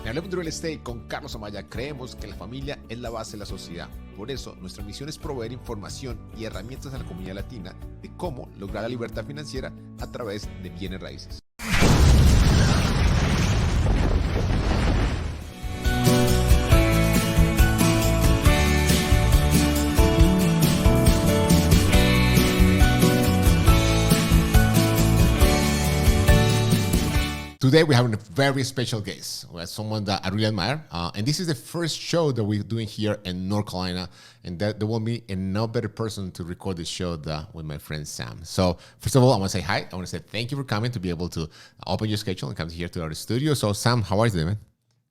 En Hablemos de Real Estate con Carlos Amaya creemos que la familia es la base de la sociedad. Por eso, nuestra misión es proveer información y herramientas a la comunidad latina de cómo lograr la libertad financiera a través de bienes raíces. Today we have a very special guest, someone that I really admire, and this is the first show that we're doing here in North Carolina, and there will be no better person to record this show than with my friend Sam. So first of all, I want to say hi. I want to say thank you for coming to be able to open your schedule and come here to our studio. So Sam, how are you doing, man?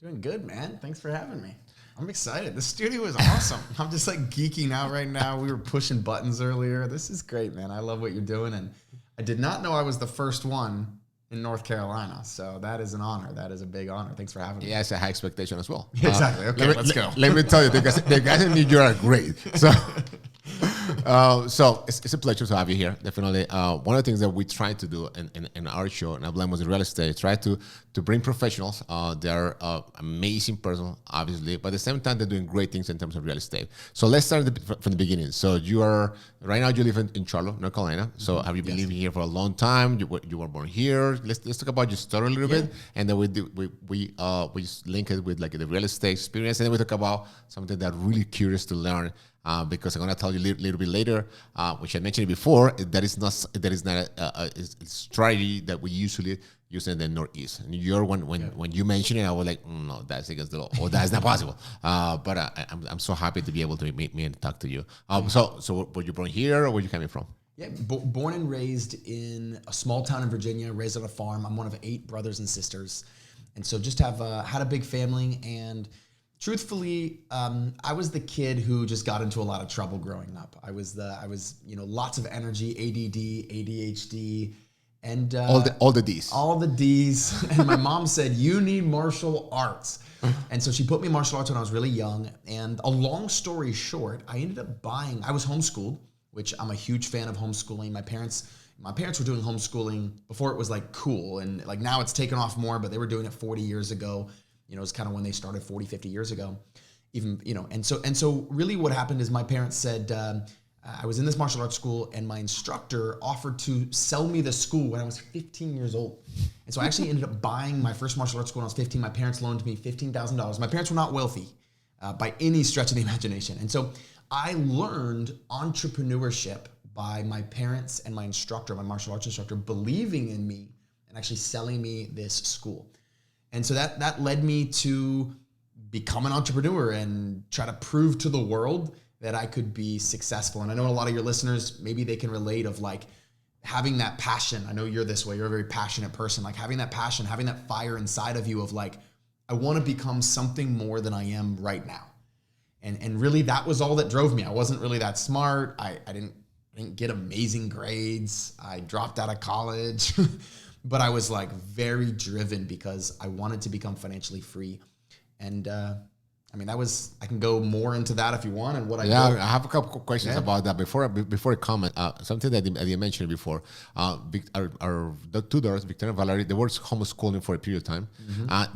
Doing good, man. Thanks for having me. I'm excited. The studio is awesome. I'm just like geeking out right now. We were pushing buttons earlier. This is great, man. I love what you're doing, and I did not know I was the first one in North Carolina. So that is an honor. That is a big honor. Thanks for having me. Yeah, it's a high expectation as well. Exactly. Okay, let's go. Let me tell you, the guys in New York are great. So it's a pleasure to have you here. Definitely. One of the things that we try to do in our show, and Hablemos de Real Estate, try to bring professionals. They're amazing person, obviously, but at the same time, they're doing great things in terms of real estate. So let's start from the beginning. So right now you live in Charlotte, North Carolina. So have you been living here for a long time? You were born here. Let's talk about your story a little bit, and then we just link it with like the real estate experience, and then we talk about something that really curious to learn. Because I'm going to tell you a little bit later, which I mentioned before, that is not a strategy that we usually use in the Northeast. In New York, when you mentioned it, I was like, no, that's against the law, or that's not possible. But I'm so happy to be able to meet me and talk to you. So were you born here, or where you coming from? Yeah, born and raised in a small town in Virginia, raised on a farm. I'm one of 8 brothers and sisters. And so just had a big family, and truthfully, I was the kid who just got into a lot of trouble growing up. I was lots of energy, ADD, ADHD, and all the D's. All the D's. And my mom said, "You need martial arts." And so she put me in martial arts when I was really young. And a long story short, I ended up I was homeschooled, which I'm a huge fan of homeschooling. My parents were doing homeschooling before it was like cool, and like now it's taken off more, but they were doing it 40 years ago. It's kind of when they started 40, 50 years ago, even, and so really what happened is my parents said, I was in this martial arts school, and my instructor offered to sell me the school when I was 15 years old. And so I actually ended up buying my first martial arts school when I was 15. My parents loaned me $15,000. My parents were not wealthy by any stretch of the imagination. And so I learned entrepreneurship by my parents and my instructor, my martial arts instructor, believing in me and actually selling me this school. And so that led me to become an entrepreneur and try to prove to the world that I could be successful. And I know a lot of your listeners, maybe they can relate of like having that passion. I know you're this way. You're a very passionate person. Like having that passion, having that fire inside of you of like, I want to become something more than I am right now. And really that was all that drove me. I wasn't really that smart. I didn't get amazing grades. I dropped out of college. But I was like very driven because I wanted to become financially free. And I can go more into that if you want. And what I have a couple of questions about that before I comment. Something that I mentioned before. The 2 daughters, Victoria and Valerie, they were homeschooling for a period of time.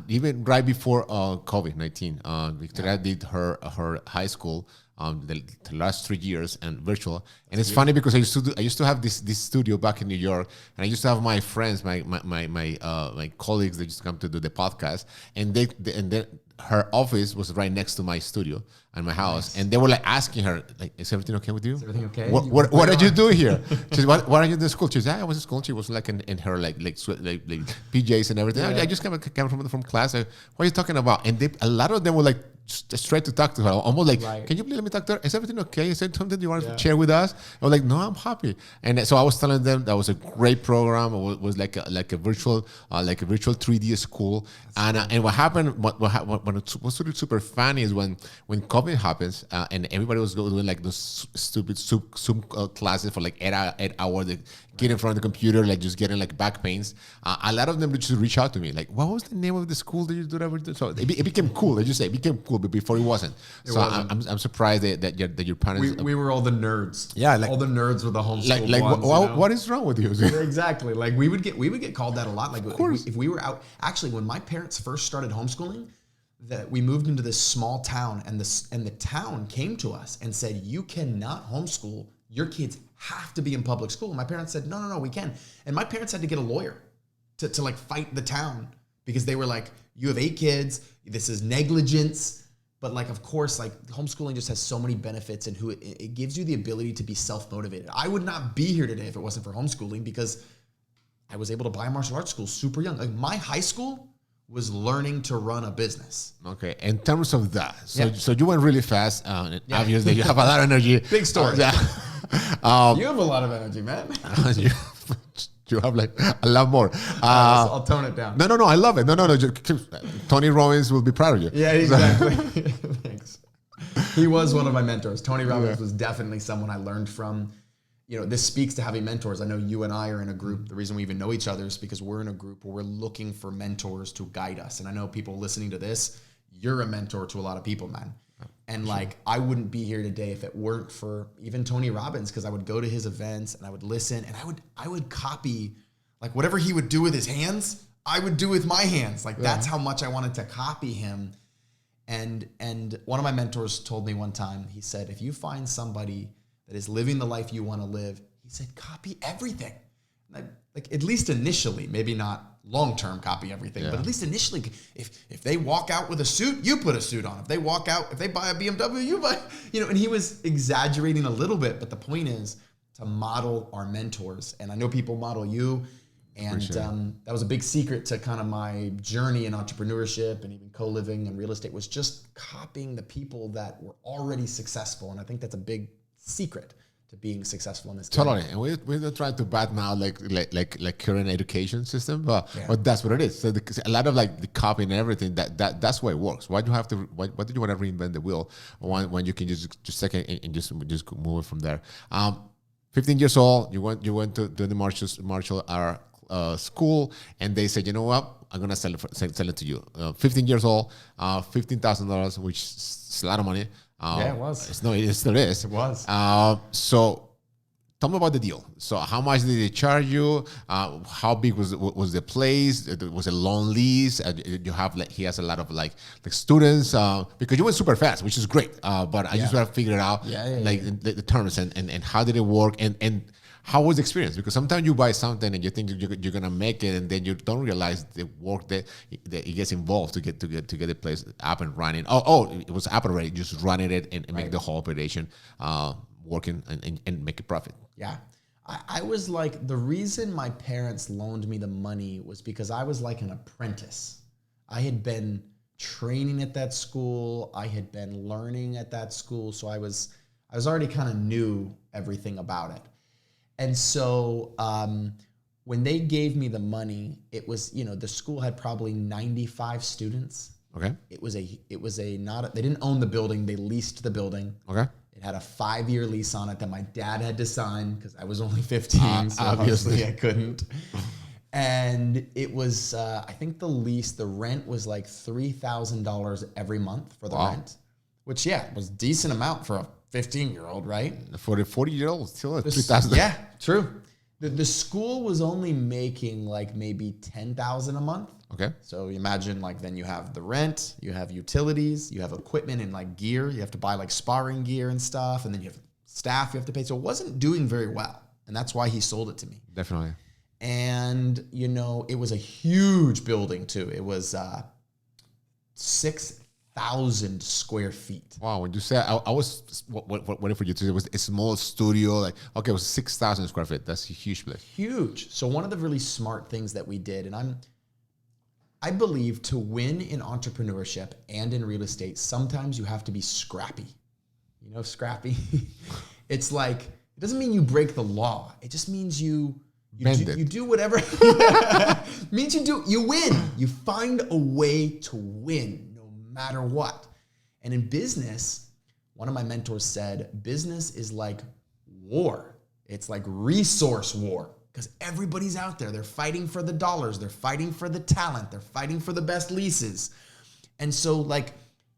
Even right before COVID-19, Victoria did her high school. The last 3 years and virtual, and it's funny because I used to have this studio back in New York, and I used to have my friends, my colleagues that used to come to do the podcast, and then her office was right next to my studio and my house, and they were like asking her, like, "Is everything okay with you? Is everything okay? What are you doing here?" She said, "What are you in the school?" She said, "I was in school." She was like in her like PJs and everything. I just came from class. What are you talking about? And a lot of them were like straight to talk to her, almost like, "Can you please let me talk to her? Is everything okay? Is there something you want to share with us?" I was like, "No, I'm happy." And so I was telling them that was a great program. It was like a virtual 3D school. And what happened? What was really super funny is when COVID happens and everybody was doing like those stupid Zoom classes for like 8 hours. They get in front of the computer, like just getting like back pains. A lot of them just reach out to me, like, "What was the name of the school that you did?" So it became cool. Let's just say it became cool, but before it wasn't. I'm surprised that your parents. We were all the nerds. Yeah, like all the nerds were the homeschooled ones. What is wrong with you? Exactly. Like we would get called that a lot. Like if we were out. Actually, when my parents first started homeschooling, that we moved into this small town, and the town came to us and said, you cannot homeschool. Your kids have to be in public school. And my parents said, no, we can. And my parents had to get a lawyer to like fight the town, because they were like, you have 8 kids. This is negligence. But like, of course, like homeschooling just has so many benefits, and it gives you the ability to be self-motivated. I would not be here today if it wasn't for homeschooling, because I was able to buy a martial arts school super young. Like my high school was learning to run a business. Okay, in terms of that, so you went really fast. Obviously, you have a lot of energy. Big story. You have a lot of energy, man. you have like a lot more. I'll tone it down. No, I love it. No. Tony Robbins will be proud of you. Yeah, exactly. Thanks. He was one of my mentors. Tony Robbins was definitely someone I learned from. You know, this speaks to having mentors. I know you and I are in a group. The reason we even know each other is because we're in a group where we're looking for mentors to guide us. And I know people listening to this, you're a mentor to a lot of people, man. And like, I wouldn't be here today if it weren't for even Tony Robbins, because I would go to his events and I would listen, and I would copy like whatever he would do with his hands, I would do with my hands. Like that's how much I wanted to copy him. And one of my mentors told me one time, he said, if you find somebody that is living the life you want to live, he said, copy everything. Like at least initially, maybe not long-term copy everything, but at least initially, if they walk out with a suit, you put a suit on. If they walk out, if they buy a BMW, you buy, and he was exaggerating a little bit, but the point is to model our mentors. And I know people model you. And that was a big secret to kind of my journey in entrepreneurship and even co-living and real estate, was just copying the people that were already successful. And I think that's a big secret to being successful in this game. Totally. And we're not trying to badmouth like current education system, but that's what it is. So a lot of like the copying and everything, that's why it works. Why do you have to? Why do you want to reinvent the wheel when you can just second and just move it from there? 15 years old, you went to the martial art school, and they said, you know what, I'm gonna sell it to you. 15 years old, $15,000, which is a lot of money. It was. It still is. It was. So tell me about the deal. So how much did they charge you? How big was the place? Was it a long lease? You have he has a lot of like students because you went super fast, which is great. But I just want to figure out the terms and how did it work and how was the experience? Because sometimes you buy something and you think you're gonna make it, and then you don't realize the work that it gets involved to get the place up and running. Oh, it was up already. Just running it and make the whole operation working and make a profit. Yeah, I was like, the reason my parents loaned me the money was because I was like an apprentice. I had been training at that school. I had been learning at that school, so I was already kind of knew everything about it. And so when they gave me the money, it was, the school had probably 95 students. Okay. It was they didn't own the building. They leased the building. Okay. It had a 5-year lease on it that my dad had to sign because I was only 15. So obviously I couldn't. And it was, I think the rent was like $3,000 every month for the rent, which was a decent amount for a 15-year-old, right? For the 40-year-old, still at $3,000. Yeah, true. The school was only making like maybe $10,000 a month. Okay. So you imagine then you have the rent, you have utilities, you have equipment and like gear. You have to buy like sparring gear and stuff, and then you have staff you have to pay. So it wasn't doing very well, and that's why he sold it to me. Definitely. And it was a huge building too. It was 6,000 square feet. Wow, when you say I was waiting for you to say it was a small studio, it was 6,000 square feet. That's a huge place. Huge. So one of the really smart things that we did, and I believe to win in entrepreneurship and in real estate, sometimes you have to be scrappy. Scrappy? It's like, it doesn't mean you break the law. It just means you do whatever. It means you win. You find a way to win. Matter what. And in business, one of my mentors said, business is like war. It's like resource war, because everybody's out there. They're fighting for the dollars. They're fighting for the talent. They're fighting for the best leases. And so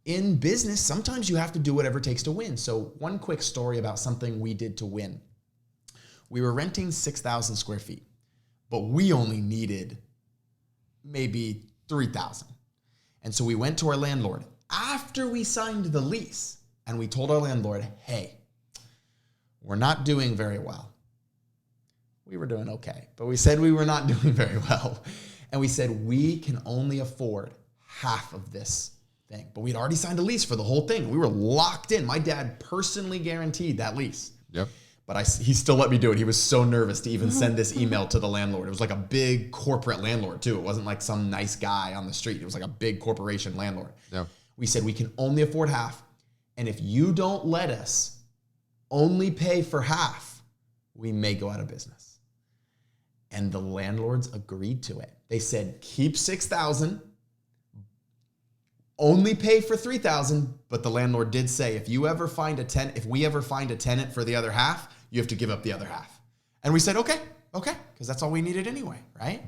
in business, sometimes you have to do whatever it takes to win. So one quick story about something we did to win. We were renting 6,000 square feet, but we only needed maybe 3,000. And so we went to our landlord after we signed the lease, and we told our landlord, hey, we're not doing very well. We were doing okay, but we said we were not doing very well. And we said, we can only afford half of this thing. But we'd already signed a lease for the whole thing. We were locked in. My dad personally guaranteed that lease. Yep. But he still let me do it. He was so nervous to even send this email to the landlord. It was like a big corporate landlord too. It wasn't like some nice guy on the street. It was like a big corporation landlord. Yep. We said, we can only afford half. And if you don't let us only pay for half, we may go out of business. And the landlords agreed to it. They said, keep $6,000, only pay for $3,000. But the landlord did say, if we ever find a tenant for the other half, you have to give up the other half. And we said, okay, because that's all we needed anyway, right?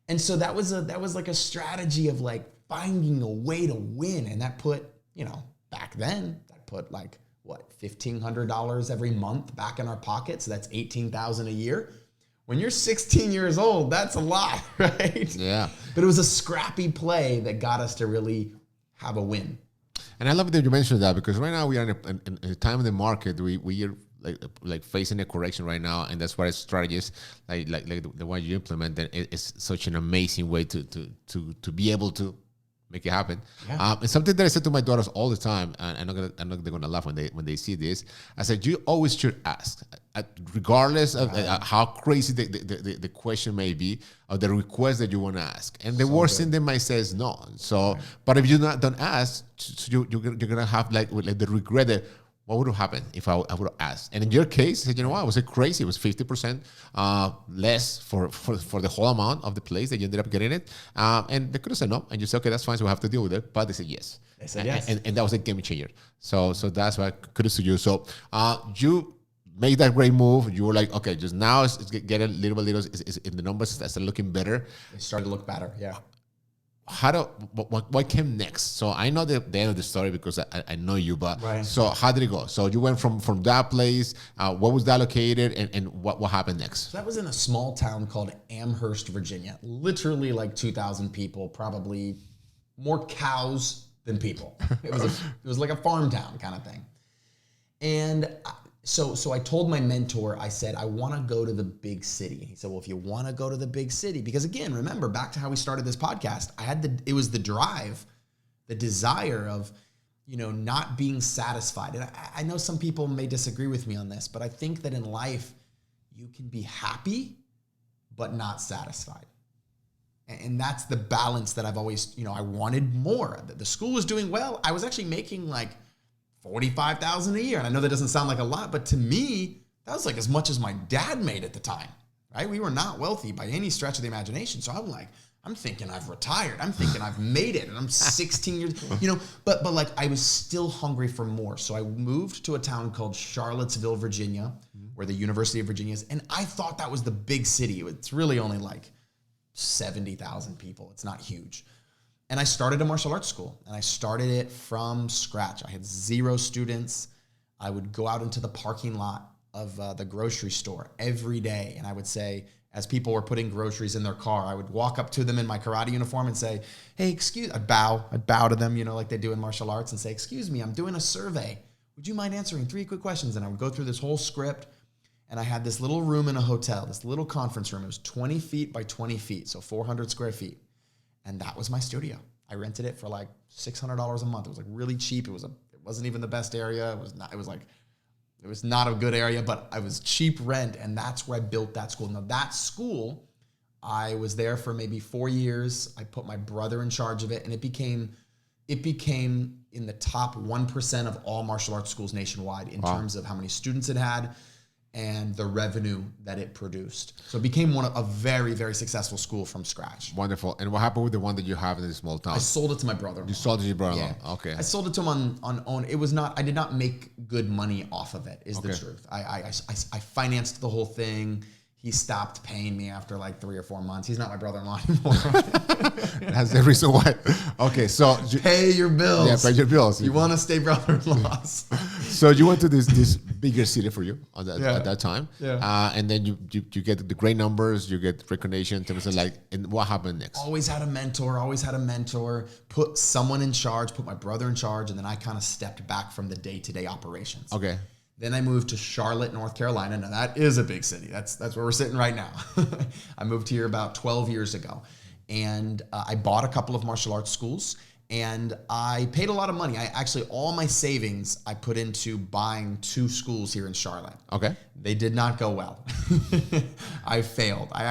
And so that was like a strategy of like finding a way to win. And that put, back then, that put like, $1,500 every month back in our pockets. So that's $18,000 a year. When you're 16 years old, that's a lot, right? Yeah. But it was a scrappy play that got us to really have a win. And I love that you mentioned that, because right now we are in a time in the market we are like facing a correction right now, and that's why strategies like the one you implement, that it's such an amazing way to be able to make it happen. Yeah. And something that I said to my daughters all the time, and I know they're gonna laugh when they see this. I said, you always should ask, regardless of how crazy the question may be, or the request that you want to ask. And the worst thing they might say is no. So, but if you don't ask, you're gonna have like the regret that, what would have happened if I would have asked? And in your case, you know what? Was it crazy? It was 50% less for the whole amount of the place that you ended up getting it. And they could have said no. And you said, okay, that's fine. So we have to deal with it. But they said yes. They said yes. And that was a game changer. So that's why kudos to you. So you made that great move. You were like, okay, just now it's getting little by little. It's in the numbers that's looking better. They started to look better. Yeah. What came next? So I know the end of the story because I know you, but right. So how did it go? So you went from that place. What was that located, and what happened next? So that was in a small town called Amherst, Virginia. Literally like 2,000 people, probably more cows than people. It was like a farm town kind of thing. And so I told my mentor, I said, I want to go to the big city. He said, well, if you want to go to the big city, because again, remember back to how we started this podcast, it was the drive, the desire of, not being satisfied. And I know some people may disagree with me on this, but I think that in life, you can be happy, but not satisfied. And that's the balance that I've always, I wanted more. The school was doing well. I was actually making like $45,000 a year. And I know that doesn't sound like a lot, but to me, that was like as much as my dad made at the time, right? We were not wealthy by any stretch of the imagination. So I'm thinking I've retired. I'm thinking I've made it, and I'm 16 years, but like I was still hungry for more. So I moved to a town called Charlottesville, Virginia, where the University of Virginia is. And I thought that was the big city. It's really only like 70,000 people. It's not huge. And I started a martial arts school, and I started it from scratch. I had 0 students. I would go out into the parking lot of the grocery store every day, and I would say, as people were putting groceries in their car, I would walk up to them in my karate uniform and say, hey, I'd bow to them, like they do in martial arts, and say, excuse me, I'm doing a survey. Would you mind answering 3 quick questions? And I would go through this whole script, and I had this little room in a hotel, this little conference room. It was 20 feet by 20 feet, so 400 square feet. And that was my studio. I rented it for like $600 a month. It was like really cheap. It wasn't even the best area. It was not a good area, but I was cheap rent. And that's where I built that school. Now that school, I was there for maybe 4 years. I put my brother in charge of it, and it became in the top 1% of all martial arts schools nationwide in terms of how many students it had and the revenue that it produced. So it became a very, very successful school from scratch. Wonderful. And what happened with the one that you have in this small town? I sold it to my brother. You sold it to your brother? Yeah. Okay. I sold it to him on own. I did not make good money off of it, is the truth. I financed the whole thing. He stopped paying me after like 3 or 4 months. He's not my brother-in-law anymore. That's the reason why. Okay, so pay your bills. Yeah, pay your bills. You want to stay brother-in-laws. So you went to this bigger city for you at that time. Yeah. And then you get the great numbers, you get recognition in terms of like, and what happened next? Always had a mentor, put someone in charge, put my brother in charge, and then I kind of stepped back from the day-to-day operations. Okay. Then I moved to Charlotte, North Carolina. Now that is a big city. That's where we're sitting right now. I moved here about 12 years ago. And I bought a couple of martial arts schools, and I paid a lot of money. All my savings I put into buying 2 schools here in Charlotte. Okay. They did not go well. I failed. I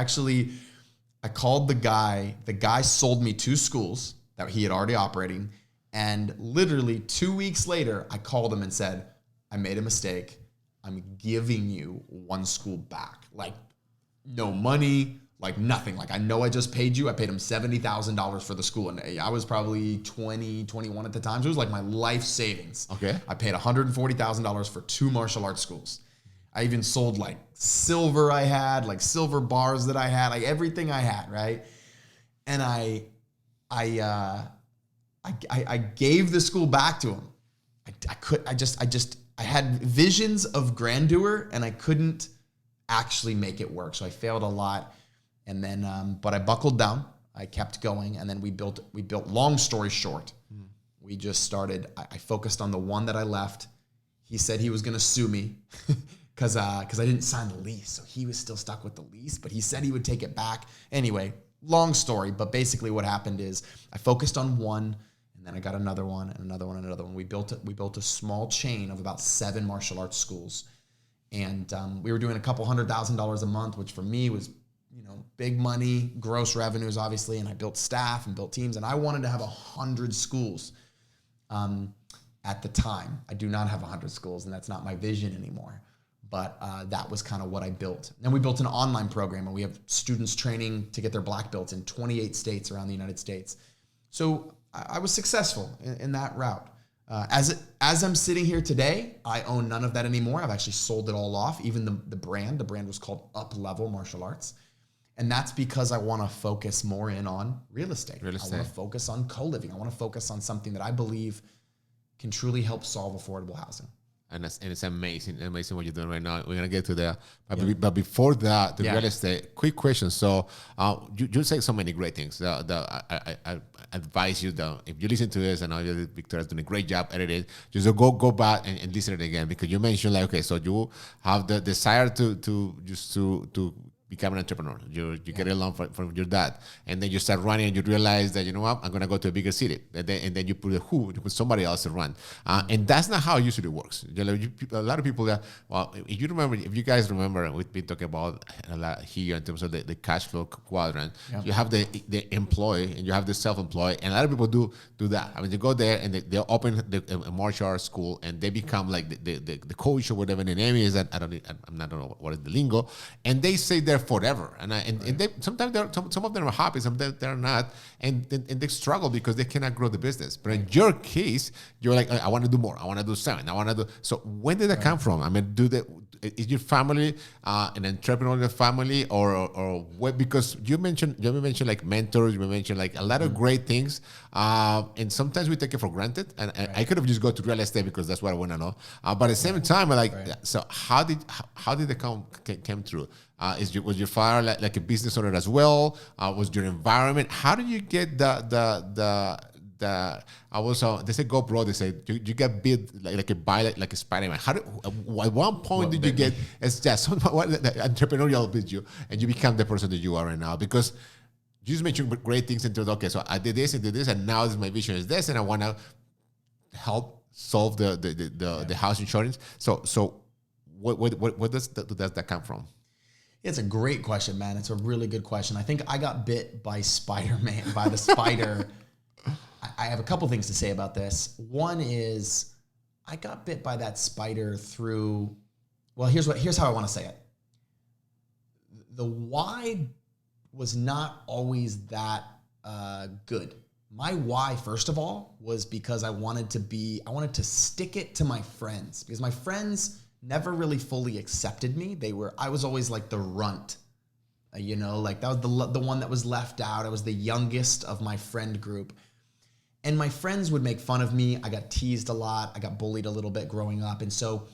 called the guy. The guy sold me 2 schools that he had already operating. And literally 2 weeks later, I called him and said, I made a mistake. I'm giving you 1 school back. Like, no money, like nothing. Like, I know I just paid you. I paid him $70,000 for the school. And I was probably 20, 21 at the time. So it was like my life savings. Okay. I paid $140,000 for 2 martial arts schools. I even sold like silver I had, like silver bars that I had, like everything I had, right? And I gave the school back to him. I had visions of grandeur, and I couldn't actually make it work. So I failed a lot. And then, but I buckled down. I kept going, and then we built. Long story short, we just started. I focused on the one that I left. He said he was going to sue me because I didn't sign the lease, so he was still stuck with the lease. But he said he would take it back. Anyway, long story. But basically, what happened is I focused on one. And then I got another one and another one and another one. We built a small chain of about 7 martial arts schools. And we were doing a couple $100,000 a month, which for me was, big money, gross revenues, obviously. And I built staff and built teams. And I wanted to have 100 schools at the time. I do not have 100 schools, and that's not my vision anymore. But that was kind of what I built. Then we built an online program, and we have students training to get their black belts in 28 states around the United States. So I was successful in that route. As I'm sitting here today, I own none of that anymore. I've actually sold it all off. Even the brand was called Up Level Martial Arts. And that's because I want to focus more in on real estate. I want to focus on co-living. I want to focus on something that I believe can truly help solve affordable housing. And it's amazing what you're doing right now. We're gonna get to that, but before that, the real estate. Quick question. So you say so many great things. I advise you that if you listen to this, and I know Victoria's doing a great job editing, just go back and listen to it again, because you mentioned like, okay, so you have the desire to become an entrepreneur. You get a loan from your dad, and then you start running, and you realize that, you know what, I'm going to go to a bigger city. And then you put you put somebody else to run. And that's not how it usually works. A lot of people that, well, if you guys remember, we've been talking about a lot here in terms of the cash flow quadrant. Yeah. You have the employee and you have the self-employed, and a lot of people do that. I mean, they go there and they open a martial arts school, and they become like the coach or whatever the name is. I don't know what is the lingo, and they say they're forever, and they sometimes some of them are happy, sometimes they're not, and they struggle because they cannot grow the business. But in your case, you're like, I want to do more, I want to do 7, I want to do. So when did that come from? I mean, is your family an entrepreneurial family, or what? Because you mentioned like mentors, you mentioned like a lot of great things, and sometimes we take it for granted. And I could have just go to real estate because that's what I want to know. But at the same time, so how did it came through? Was your father like a business owner as well? Was your environment? How do you get they say go broad. They say you get bit like a Spider-Man. At one point did you get the entrepreneurial bit you, and you become the person that you are right now? Because you just mentioned great things in terms of, okay, so I did this, and now my vision is this, and I want to help solve the house insurance. So what does that come from? It's a great question, man. It's a really good question. I think I got bit by Spider-Man, by the spider. I have a couple things to say about this. One is I got bit by that spider through, well, here's how I want to say it. The why was not always that good. My why, first of all, was because I wanted to stick it to my friends, because my friends never really fully accepted me. I was always like the runt, like that was the one that was left out. I was the youngest of my friend group. And my friends would make fun of me. I got teased a lot. I got bullied a little bit growing up. And so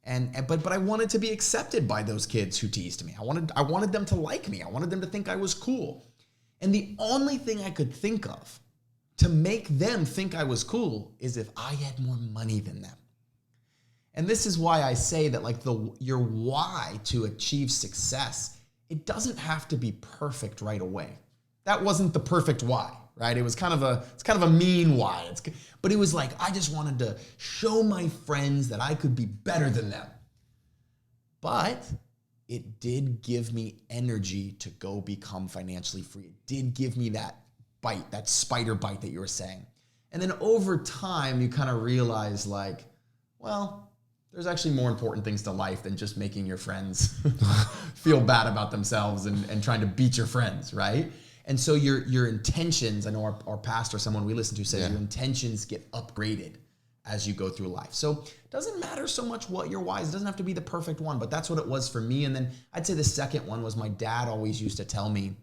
But I wanted to be accepted by those kids who teased me. I wanted them to like me. I wanted them to think I was cool. And the only thing I could think of to make them think I was cool is if I had more money than them. And this is why I say that like your why to achieve success, it doesn't have to be perfect right away. That wasn't the perfect why, right? It's kind of a mean why. But it was like, I just wanted to show my friends that I could be better than them. But it did give me energy to go become financially free. It did give me that bite, that spider bite that you were saying. And then over time, you kind of realize like, well, there's actually more important things to life than just making your friends feel bad about themselves and trying to beat your friends, right? And so your intentions, I know our pastor, someone we listen to, says your intentions get upgraded as you go through life. So it doesn't matter so much what your why is. It doesn't have to be the perfect one, but that's what it was for me. And then I'd say the second one was my dad always used to tell me,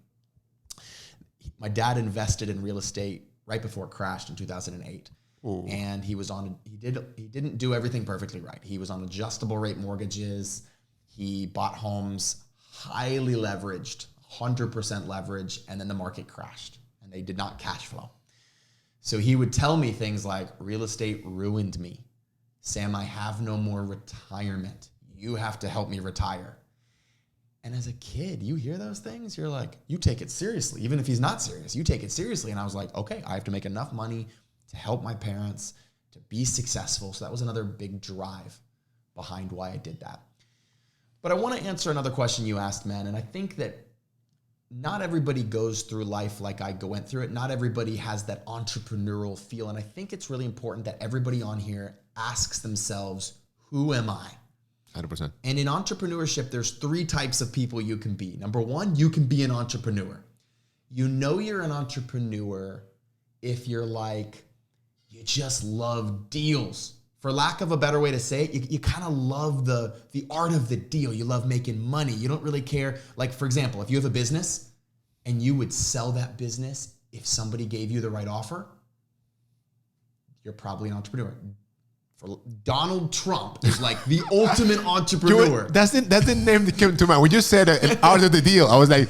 my dad invested in real estate right before it crashed in 2008. Ooh. And he didn't do everything perfectly right. He was on adjustable rate mortgages. He bought homes highly leveraged, 100% leverage, and then the market crashed and they did not cash flow. So he would tell me things like, real estate ruined me. Sam, I have no more retirement. You have to help me retire. And as a kid, you hear those things, you're like, you take it seriously. Even if he's not serious, you take it seriously. And I was like, okay, I have to make enough money to help my parents, to be successful. So that was another big drive behind why I did that. But I want to answer another question you asked, man. And I think that not everybody goes through life like I went through it. Not everybody has that entrepreneurial feel. And I think it's really important that everybody on here asks themselves, who am I? 100%. And in entrepreneurship, there's 3 types of people you can be. Number 1, you can be an entrepreneur. You know you're an entrepreneur if you're like, you just love deals. For lack of a better way to say it, you kind of love the art of the deal. You love making money. You don't really care. Like, for example, if you have a business and you would sell that business if somebody gave you the right offer, you're probably an entrepreneur. For Donald Trump is like the ultimate entrepreneur. That's the name that came to mind. When you said an art of the deal, I was like,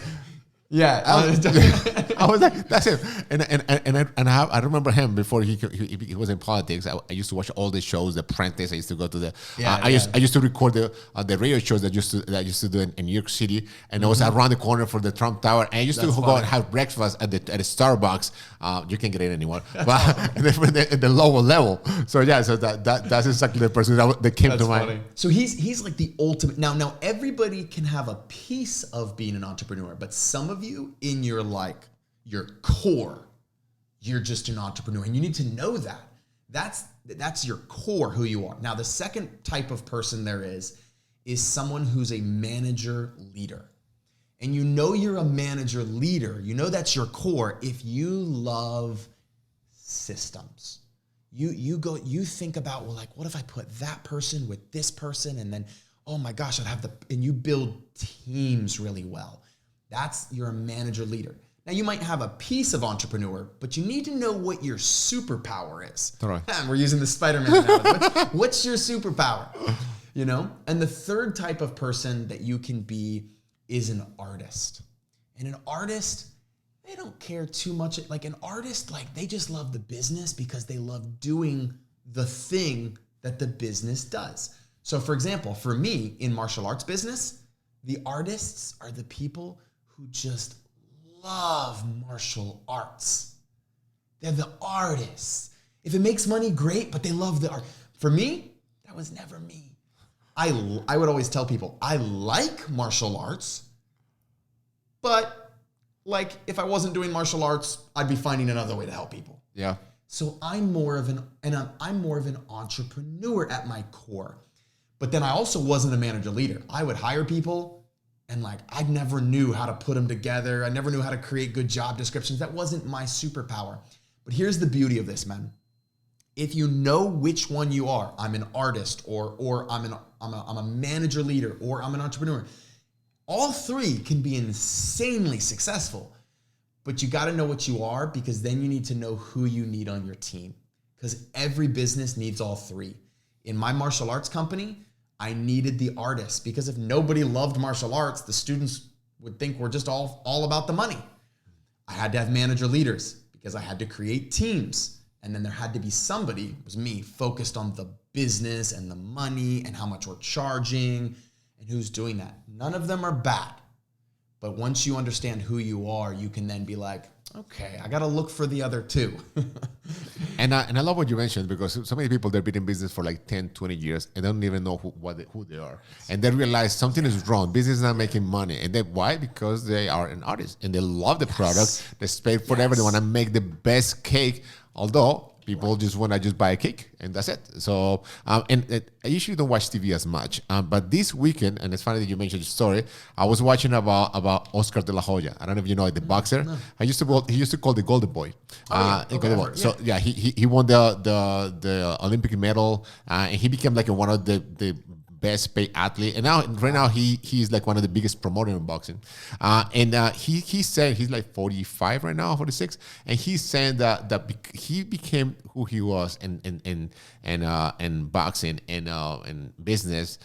yeah, I was like, that's him. And I remember him before he was in politics. I used to watch all the shows, The Apprentice. I used to go to the. I used to record the radio shows that I used to do in New York City, and I was around the corner for the Trump Tower. And I used to go and have breakfast at the Starbucks. You can't get in anymore, but in the lower level. So yeah, so that's exactly the person that came to mind. Funny. So he's like the ultimate. Now everybody can have a piece of being an entrepreneur, but some of you in your core, you're just an entrepreneur, and you need to know that. That's your core, who you are. Now, the second type of person there is someone who's a manager leader. And you know you're a manager leader. You know that's your core if you love systems. You think about, well, like, what if I put that person with this person, and then, oh my gosh, and you build teams really well. You're a manager leader. Now, you might have a piece of entrepreneur, but you need to know what your superpower is. Right. We're using the Spider-Man analogy. What's your superpower? You know? And the third type of person that you can be is an artist. And an artist, they don't care too much. Like an artist, like they just love the business because they love doing the thing that the business does. So for example, for me in martial arts business, the artists are the people who just love martial arts. They're the artists. If it makes money, great, but they love the art. For me, that was never me. I would always tell people, I like martial arts, but like if I wasn't doing martial arts, I'd be finding another way to help people. Yeah. So I'm more of an entrepreneur at my core. But then I also wasn't a manager leader. I would hire people and like I never knew how to put them together. I never knew how to create good job descriptions. That wasn't my superpower. But here's the beauty of this, man. If you know which one you are, I'm an artist or I'm a manager leader or I'm an entrepreneur. All 3 can be insanely successful, but you got to know what you are because then you need to know who you need on your team because every business needs all 3. In my martial arts company, I needed the artists, because if nobody loved martial arts, the students would think we're just all about the money. I had to have manager leaders because I had to create teams. And then there had to be somebody, it was me, focused on the business and the money and how much we're charging and who's doing that. None of them are bad. But once you understand who you are, you can then be like, okay, I got to look for the other two. And I love what you mentioned, because so many people, they've been in business for like 10, 20 years and don't even know who they are. And they realize something is wrong. Business is not making money. And then why? Because they are an artist and they love the product. They spend forever. They want to make the best cake. Although people just want to just buy a cake and that's it. So, and I usually don't watch TV as much. But this weekend, and it's funny that you mentioned the story, I was watching about Oscar de la Hoya. I don't know if you know, the boxer. No. He used to call the Golden Boy. So yeah, he won the Olympic medal, and he became like one of the best paid athlete, and right now he's like one of the biggest promoters in boxing, and he said he's like 45 right now, 46, and he's saying that he became who he was in boxing and business,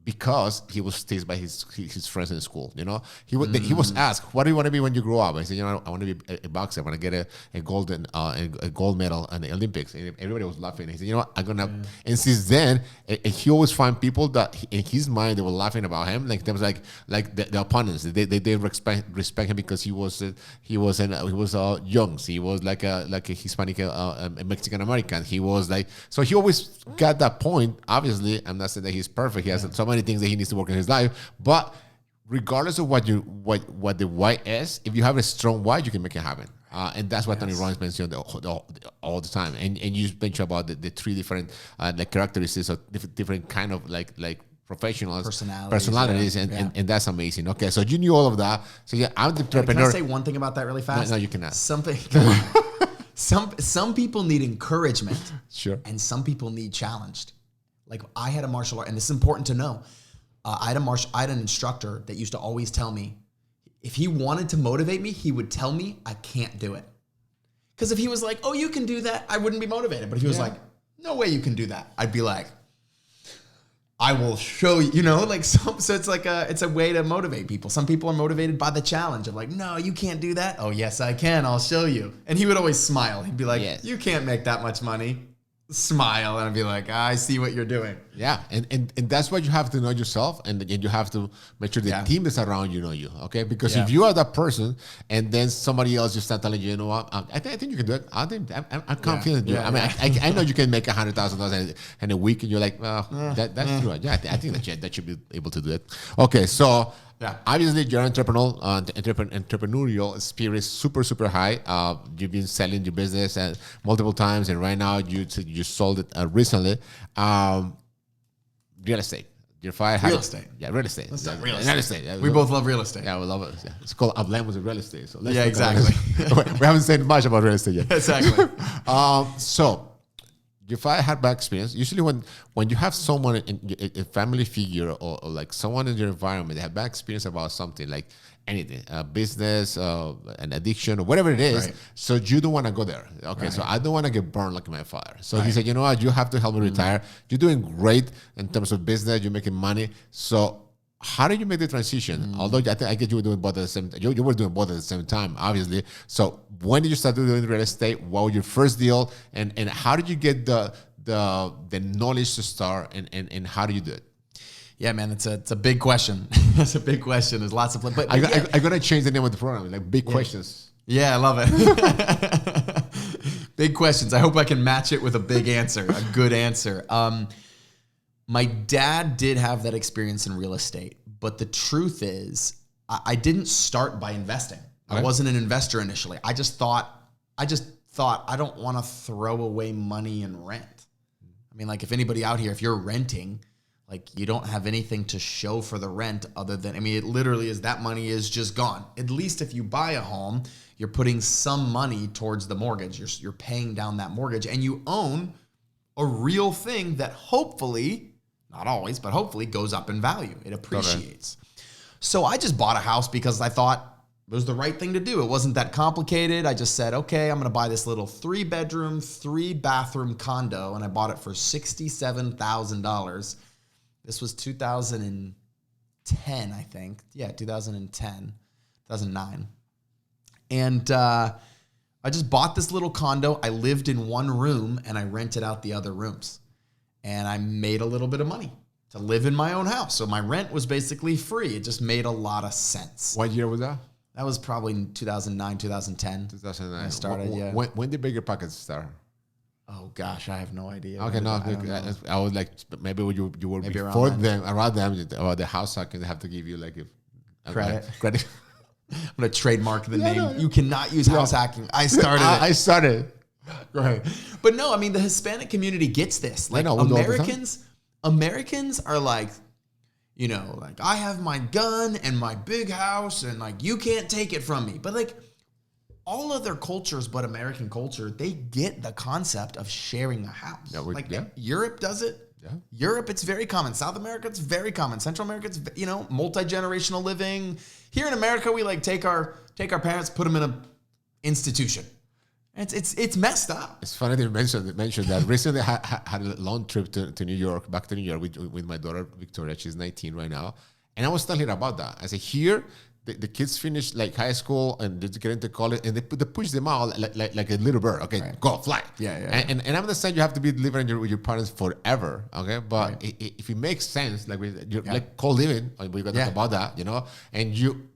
because he was teased by his friends in school. You know, he was asked, "What do you want to be when you grow up?" I said, I want to be a boxer. I want to get a gold medal in the Olympics. And everybody was laughing. He said, I'm gonna. And since then, he always find people that in his mind they were laughing about him. Like there was like the opponents. They respect him because he was young. He was like a Hispanic, a Mexican American. He was like, so he always got that point. Obviously, I'm not saying that he's perfect. He has so many things that he needs to work in his life, but regardless of what the why is, if you have a strong why, you can make it happen. And that's what Tony Robbins mentioned all the time. And you mentioned about the three different like characteristics of different kind of like professionals, personalities, and that's amazing. Okay, so you knew all of that. So yeah, I'm the entrepreneur. Can I say one thing about that really fast? No, you cannot. Some people need encouragement. Sure. And some people need challenged. Like I had a martial art, and this is important to know. I had an instructor that used to always tell me, if he wanted to motivate me, he would tell me I can't do it. Because if he was like, "Oh, you can do that," I wouldn't be motivated. But if he was like, "No way you can do that," I'd be like, "I will show you." You know, like so it's like it's a way to motivate people. Some people are motivated by the challenge of like, "No, you can't do that." "Oh, yes, I can. I'll show you." And he would always smile. He'd be like, "You can't make that much money." Smile, and I'd be like, I see what you're doing. Yeah, and that's why you have to know yourself, and you have to make sure the team that's around you know you, okay? Because if you are that person, and then somebody else just start telling you, what, I think you can do it. I'm confident in you. I know you can make $100,000 in a week, and you're like, well, that's true. Yeah, I think that should be able to do it. Okay, so. Yeah, obviously your entrepreneurial spirit is super, super high. You've been selling your business multiple times, and right now you sold it recently. Real estate. Your fire real estate. Yeah, real estate. Let's talk real estate. Yeah, we both love real estate. Yeah, we love it. Yeah. It's called Hablemos de Real Estate. So exactly. We haven't said much about real estate yet. Exactly. So. If I had bad experience, usually when you have someone, a family figure or like someone in your environment, they have bad experience about something like anything, business, an addiction, or whatever it is. Right. So you don't want to go there. Okay, so I don't want to get burned like my father. So he said, you know what, you have to help me retire. You're doing great in terms of business. You're making money. So how did you make the transition? Although I get you were doing both at the same time. You were doing both at the same time, obviously. So when did you start doing real estate? What was your first deal? And how did you get the knowledge to start? And how do you do it? Yeah, man, it's a big question. That's a big question. There's lots of, but I'm gonna change the name of the program, like big questions. Yeah, I love it. Big questions. I hope I can match it with a big answer, a good answer. My dad did have that experience in real estate, but the truth is I didn't start by investing. Okay. I wasn't an investor initially. I just thought I don't want to throw away money in rent. I mean, like if anybody out here, if you're renting, like you don't have anything to show for the rent other than, I mean, it literally is that money is just gone. At least if you buy a home, you're putting some money towards the mortgage. You're paying down that mortgage and you own a real thing that hopefully, not always, but hopefully goes up in value. It appreciates. Okay. So I just bought a house because I thought it was the right thing to do. It wasn't that complicated. I just said, okay, I'm going to buy this little 3-bedroom, 3-bathroom condo. And I bought it for $67,000. This was 2010, I think. Yeah, 2010, 2009. And I just bought this little condo. I lived in one room and I rented out the other rooms. And I made a little bit of money to live in my own house. So my rent was basically free. It just made a lot of sense. What year was that? That was probably in 2009, 2010. 2009. I started, yeah. When did Bigger Pockets start? Oh, gosh, I have no idea. Okay, no, I was like, maybe you were maybe before them, around them, about the house hacking, they have to give you like credit. Credit. I'm going to trademark the name. No. You cannot use house hacking. I started it. I started. Go ahead. But no, I mean, the Hispanic community gets this. Like, Americans are like, you know, like, I have my gun and my big house and like, you can't take it from me. But like, all other cultures but American culture, they get the concept of sharing a house. Yeah, Europe does it. Yeah. Europe, it's very common. South America, it's very common. Central America, it's, you know, multi-generational living. Here in America, we like take our parents, put them in an institution. It's messed up. It's funny that you mentioned that. Recently, I had a long trip to New York, back to New York with my daughter Victoria. She's 19 right now, and I was telling her about that. I said, here, the kids finish like high school and they get into college, and they push them out like a little bird. Okay, right. Go fly. Yeah. And I understand you have to be living with your parents forever. Okay, but right. If it makes sense, like like co-living, we got to talk about that, you know, and you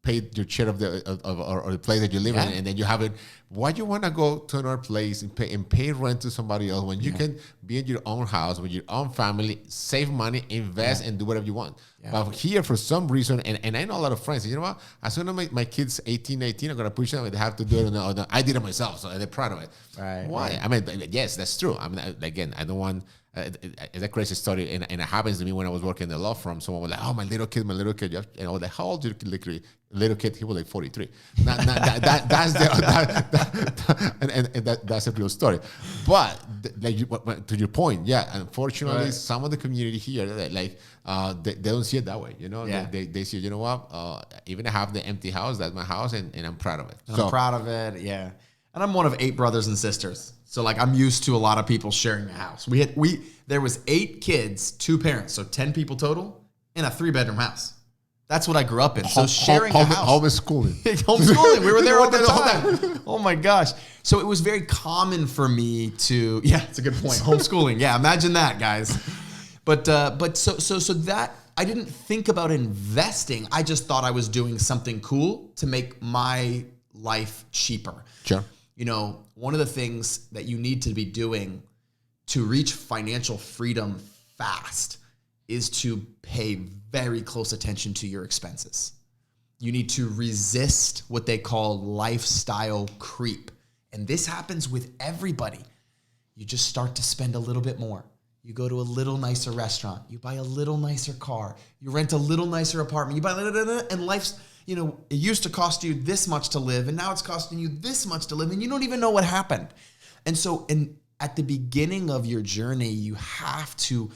pay your share of the place that you live in, and then you have it. Why do you want to go to another place and pay rent to somebody else when you can be in your own house with your own family, save money, invest, and do whatever you want? Yeah. But here, for some reason, and I know a lot of friends, you know what? As soon as my kids 18, 19, I'm going to push them, they have to do it. I did it myself, so they're proud of it. Right. Why? Right. I mean, yes, that's true. I mean, again, I don't want... it's a crazy story, and it happens to me when I was working in the law firm. Someone was like, "Oh, my little kid," and I was like, "How old is your little kid?" He was like 43. That's a real story. But to your point, unfortunately, some of the community here, they don't see it that way. You know, they see, you know what? Even I have the empty house, that's my house, and I'm proud of it. I'm proud of it. Yeah, and I'm one of 8 brothers and sisters. So like I'm used to a lot of people sharing a house. There was 8 kids, 2 parents, so 10 people total in a 3-bedroom house. That's what I grew up in. So sharing a house. Homeschooling. Homeschooling. We were there all the time. Oh my gosh. So it was very common for me to, it's a good point. Homeschooling. Yeah, imagine that, guys. But so that I didn't think about investing. I just thought I was doing something cool to make my life cheaper. Sure. You know, one of the things that you need to be doing to reach financial freedom fast is to pay very close attention to your expenses. You need to resist what they call lifestyle creep. And this happens with everybody. You just start to spend a little bit more. You go to a little nicer restaurant. You buy a little nicer car. You rent a little nicer apartment. You buy, and life's... You know, it used to cost you this much to live, and now it's costing you this much to live, and you don't even know what happened. And so, at the beginning of your journey, you have to,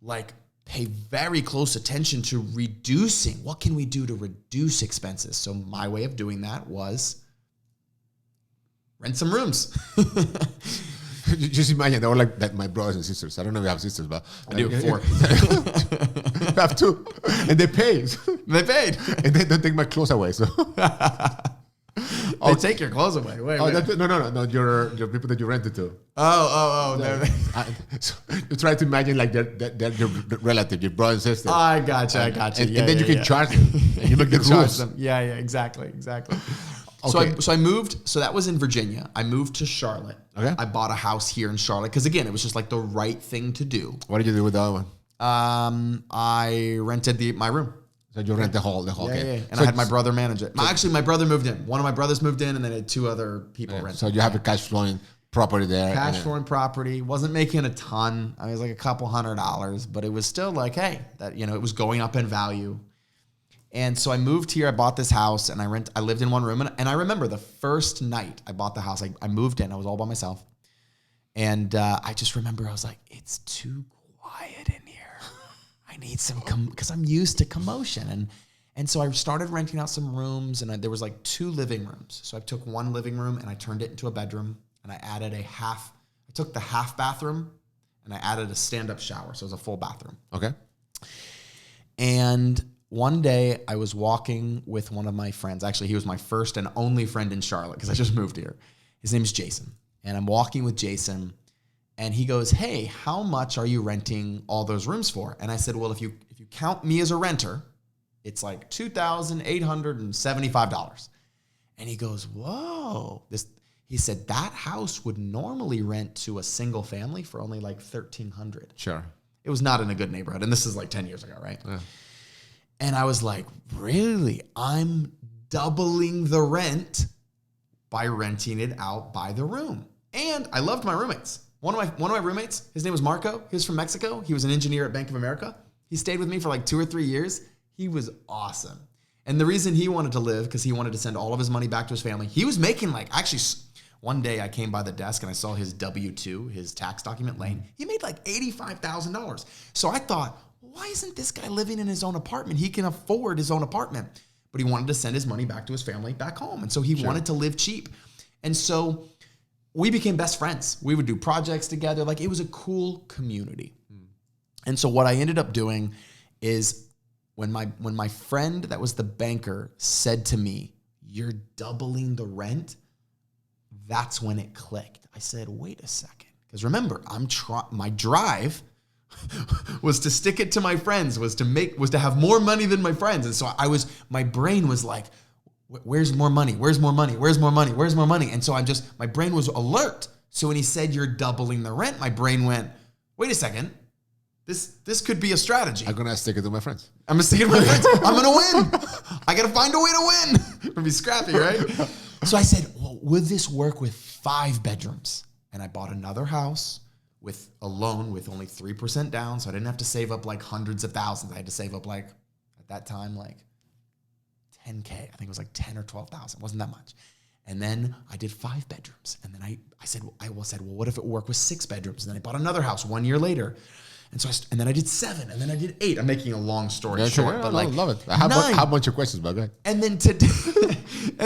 like, pay very close attention to reducing. What can we do to reduce expenses? So my way of doing that was rent some rooms. Just imagine, they were like that, my brothers and sisters. I don't know if you have sisters, but... I do have 4. I have 2. And they paid. They paid. And they don't take my clothes away, so... They take your clothes away. Wait. No, your people that you rented to. Oh. So you try to imagine like they're your relative, your brother and sister. I gotcha. And then you can charge them. And you make the rules. Them. Yeah, exactly. Okay. So I moved. So that was in Virginia. I moved to Charlotte. Okay. I bought a house here in Charlotte because again, it was just like the right thing to do. What did you do with the other one? I rented my room. So you rent the whole Yeah. And so I had my brother manage it. Actually, my brother moved in. One of my brothers moved in, and then I had 2 other people rent. So you have a cash flowing property there. Cash flowing property. Wasn't making a ton. I was like a couple $100, but it was still like, hey, that it was going up in value. And so I moved here. I bought this house, and I lived in one room. And I remember the first night I bought the house. I moved in. I was all by myself, and I just remember I was like, it's too quiet in here. I need some because I'm used to commotion. And so I started renting out some rooms, and there was like 2 living rooms. So I took one living room and I turned it into a bedroom, and I added I took the half bathroom and I added a stand-up shower, so it was a full bathroom. Okay. And one day I was walking with one of my friends. Actually, he was my first and only friend in Charlotte because I just moved here. His name's Jason. And I'm walking with Jason, and he goes, "Hey, how much are you renting all those rooms for?" And I said, "Well, if you count me as a renter, it's like $2,875. And he goes, "Whoa." He said that house would normally rent to a single family for only like $1,300. Sure. It was not in a good neighborhood. And this is like 10 years ago, right? Yeah. And I was like, really? I'm doubling the rent by renting it out by the room. And I loved my roommates. One of my roommates, his name was Marco. He was from Mexico. He was an engineer at Bank of America. He stayed with me for like 2 or 3 years. He was awesome. And the reason he wanted to live, because he wanted to send all of his money back to his family. He was making one day I came by the desk and I saw his W-2, his tax document laying. He made like $85,000. So I thought, why isn't this guy living in his own apartment? He can afford his own apartment. But he wanted to send his money back to his family back home. And so he wanted to live cheap. And so we became best friends. We would do projects together. Like, it was a cool community. And so what I ended up doing is when my friend that was the banker said to me, "You're doubling the rent," that's when it clicked. I said, wait a second. Because remember, my drive was to stick it to my friends, was to have more money than my friends. And so my brain was like, where's more money? Where's more money? Where's more money? Where's more money? And so my brain was alert. So when he said, "You're doubling the rent," my brain went, wait a second. This could be a strategy. I'm gonna stick it to my friends. I'm gonna stick it to my friends. I'm gonna win. I gotta find a way to win. It'll be scrappy, right? So I said, well, would this work with 5 bedrooms? And I bought another house with a loan with only 3% down, so I didn't have to save up like hundreds of thousands. I had to save up like, at that time, like $10K. I think it was like 10 or 12,000. It wasn't that much. And then I did 5 bedrooms. And then I said, well, what if it worked with 6 bedrooms? And then I bought another house 1 year later. And then I did 7, and then I did 8. I'm making a long story short, but I love it. I have a bunch of questions, but go ahead. And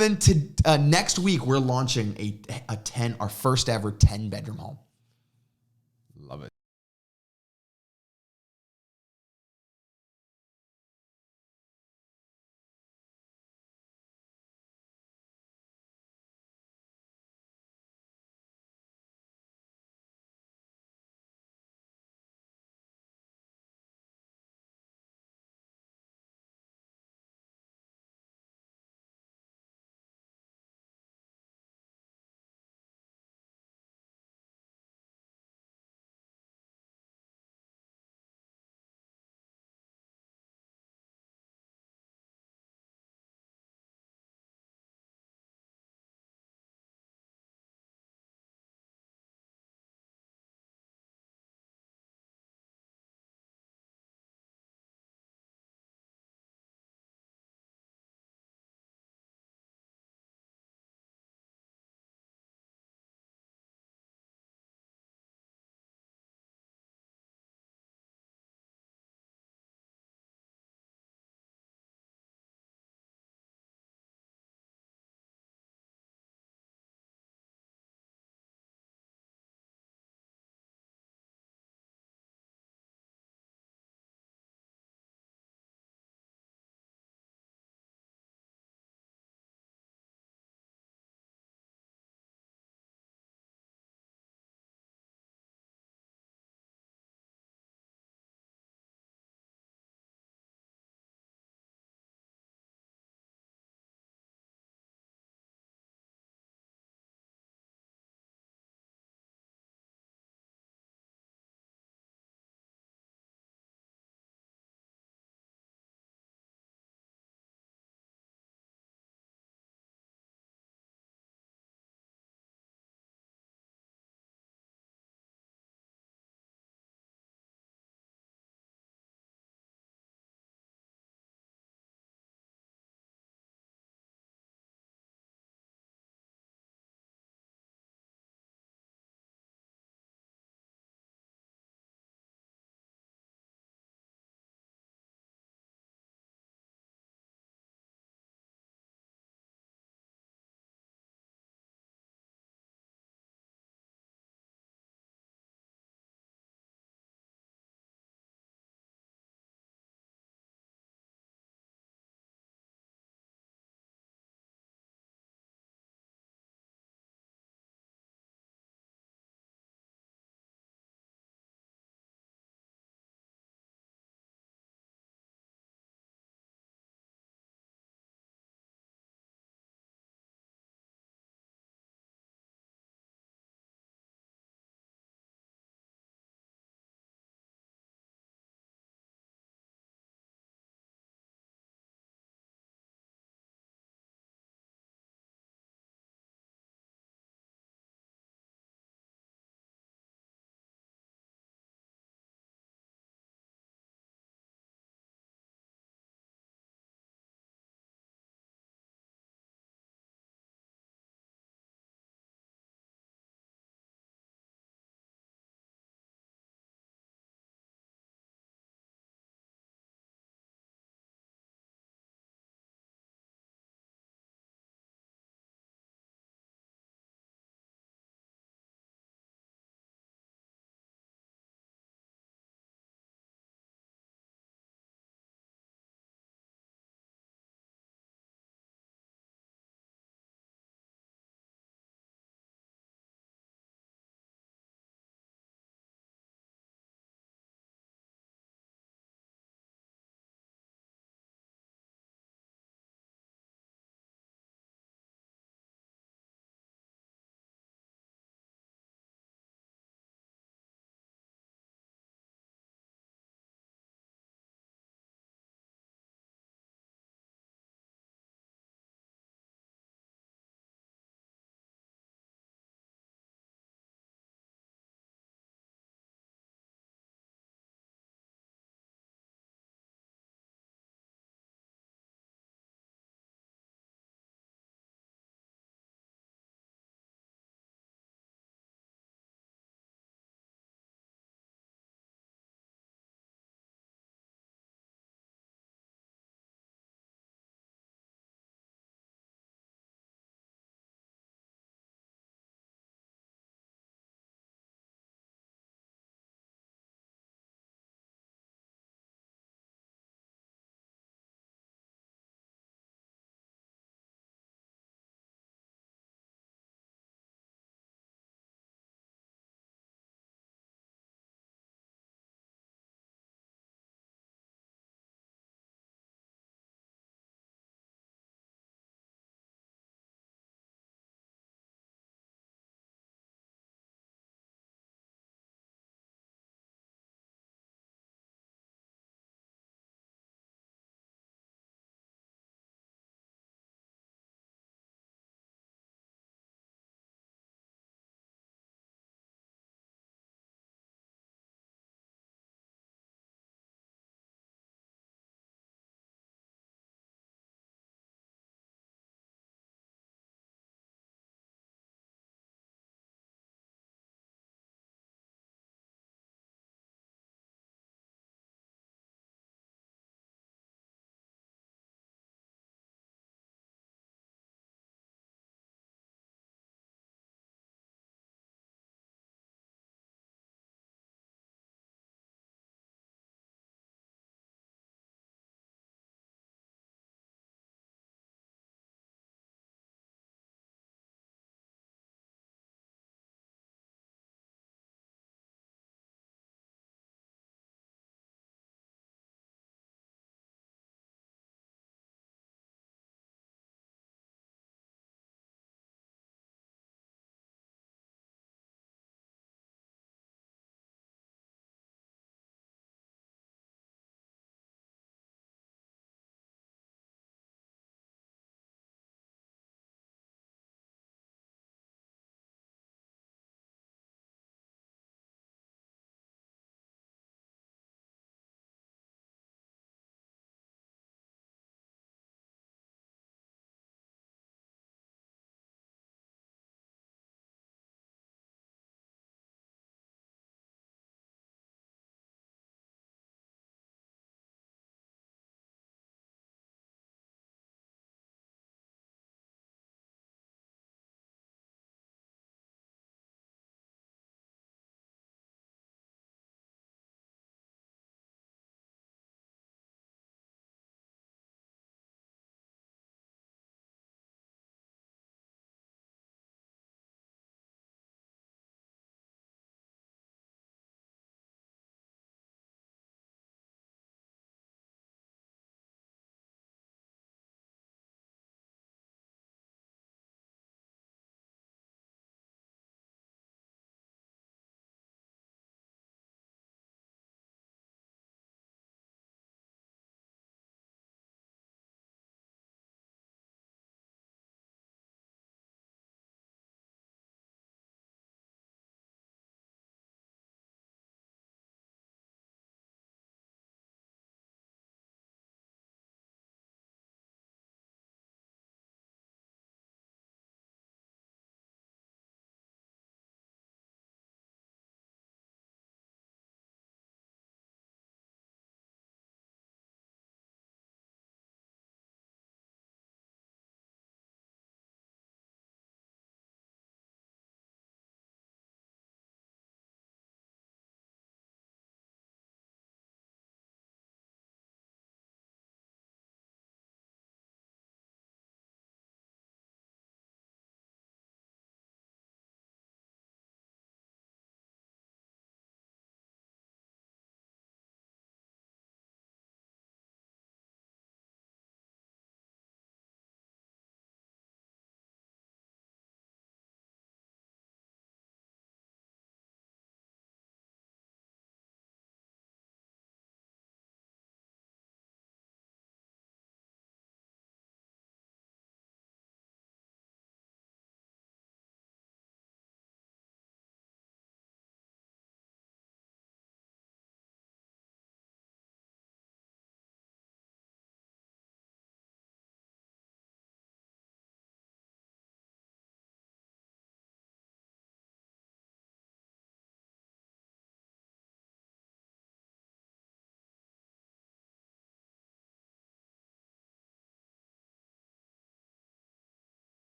then next week we're launching our first ever 10-bedroom home. Love it.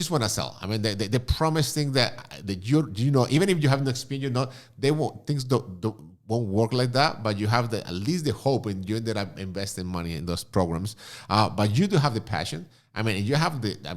just want to sell. I mean, they promise things that you know, even if you have no experience, you know, they won't, things won't work like that, but you have at least the hope, and you ended up investing money in those programs. But you do have the passion. I mean, you have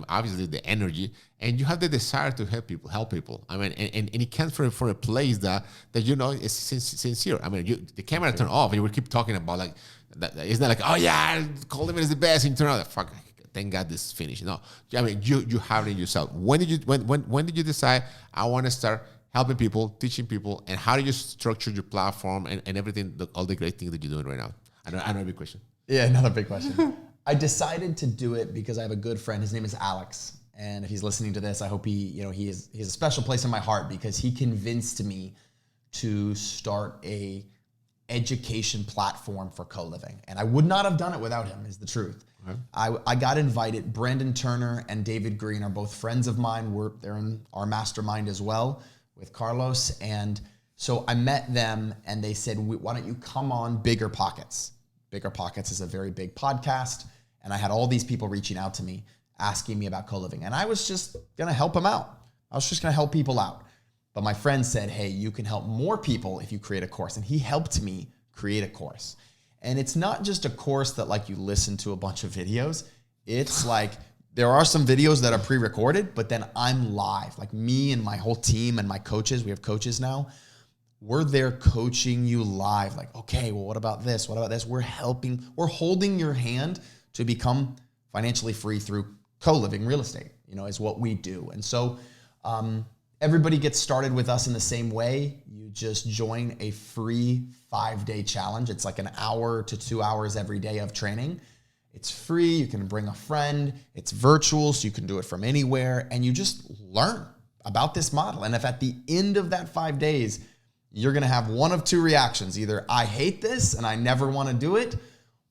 obviously the energy, and you have the desire to help people. I mean, and it comes from a place that you know is sincere. I mean, the camera turned off, and you will keep talking about like that. It's not like, oh yeah, Coleman is the best, and you turn out, fuck, thank God this is finished. No, I mean, you have it in yourself. When did you decide I want to start helping people, teaching people, and how do you structure your platform and everything, all the great things that you're doing right now? I know a big question. Yeah, another big question. I decided to do it because I have a good friend. His name is Alex, and if he's listening to this, I hope he has a special place in my heart, because he convinced me to start a education platform for co-living, and I would not have done it without him. Is the truth. Okay. I got invited. Brandon Turner and David Green are both friends of mine. They're in our mastermind as well with Carlos, and so I met them, and they said, "Why don't you come on Bigger Pockets?" Bigger Pockets is a very big podcast. And I had all these people reaching out to me, asking me about co-living. And I was just going to help them out. I was just going to help people out. But my friend said, hey, you can help more people if you create a course. And he helped me create a course. And it's not just a course that like you listen to a bunch of videos. It's like there are some videos that are pre-recorded, but then I'm live. Like me and my whole team and my coaches, we have coaches now. We're there coaching you live. Like, okay, well, what about this? What about this? We're holding your hand to become financially free through co-living real estate, is what we do. And so everybody gets started with us in the same way. You just join a free 5-day challenge. It's like an hour to 2 hours every day of training. It's free. You can bring a friend. It's virtual, so you can do it from anywhere. And you just learn about this model. And if at the end of that 5 days, you're going to have one of two reactions. Either I hate this and I never want to do it,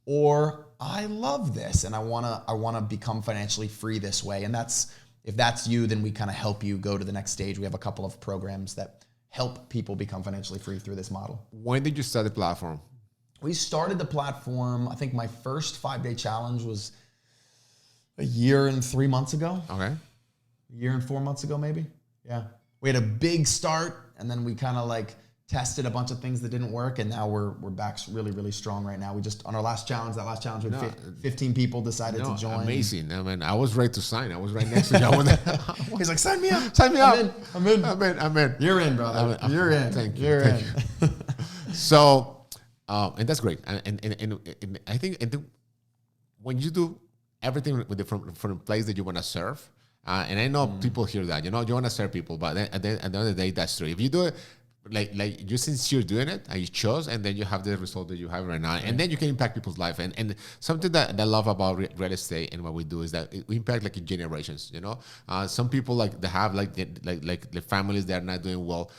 or I love this and I want to become financially free this way. And if that's you, then we kind of help you go to the next stage. We have a couple of programs that help people become financially free through this model. When did you start the platform? We started the platform, I think my first 5-day challenge was a year and 3 months ago. Okay. A year and 4 months ago, maybe. Yeah. We had a big start, and then we kind of like tested a bunch of things that didn't work, and now we're back really, really strong right now. We just, on our last challenge, we had 15 people decided to join. Amazing. I mean, I was ready to sign. I was right next to you. He's like, sign me up. Sign me up. I'm in. You're in, brother. You're in. Thank you. Thank you. So, and that's great. And I think when you do everything from the place that you want to serve, and I know people hear that, you want to serve people, but then at the end of the day, that's true. If you do it, like you sincere doing it and you chose, and then you have the result that you have right now, and then you can impact people's life. And something that I love about real estate and what we do is that we impact like generations. Some people like they have like the families that are not doing well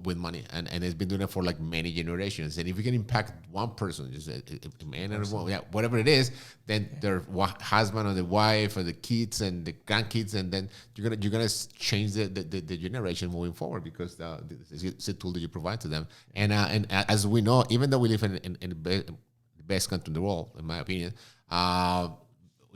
with money, and it's been doing it for like many generations. And if you can impact one person, just a man or a woman, whatever it is, then their husband or the wife or the kids and the grandkids, and then you're gonna change the generation moving forward, because it's a tool that you provide to them. And as we know, even though we live in the best country in the world, in my opinion,